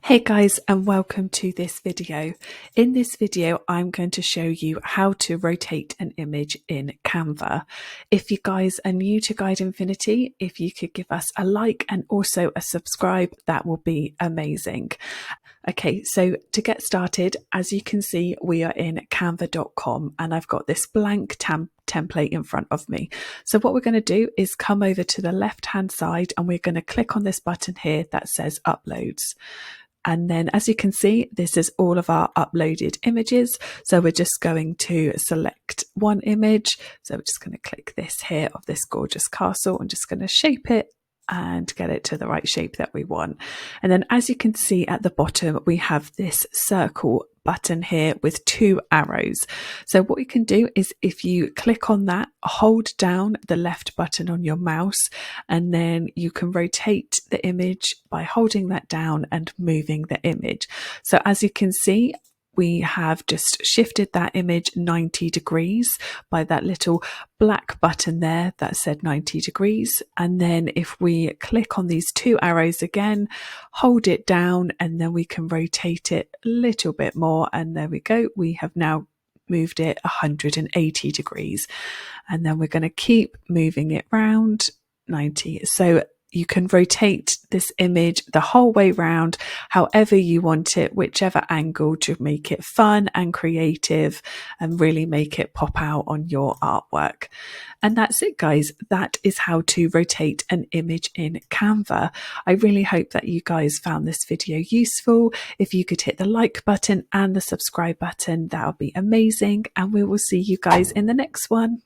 Hey guys, and welcome to this video. In this video, I'm going to show you how to rotate an image in Canva. If you guys are new to Guide Infinity, if you could give us a like and also a subscribe, that will be amazing. Okay, so to get started, as you can see, we are in canva.com and I've got this blank template in front of me. So what we're going to do is come over to the left hand side and we're going to click on this button here that says uploads. And then as you can see, this is all of our uploaded images. So we're just going to select one image. So we're just going to click this here of this gorgeous castle. I'm just going to shape it and get it to the right shape that we want. And then as you can see at the bottom, we have this circle button here with two arrows. So what you can do is if you click on that, hold down the left button on your mouse, and then you can rotate the image by holding that down and moving the image. So as you can see, we have just shifted that image 90 degrees by that little black button there that said 90 degrees. And then if we click on these two arrows again, hold it down, and then we can rotate it a little bit more. And there we go. We have now moved it 180 degrees. And then we're going to keep moving it round 90. So you can rotate this image the whole way round, however you want it, whichever angle, to make it fun and creative and really make it pop out on your artwork. And that's it, guys. That is how to rotate an image in Canva. I really hope that you guys found this video useful. If you could hit the like button and the subscribe button, that would be amazing. And we will see you guys in the next one.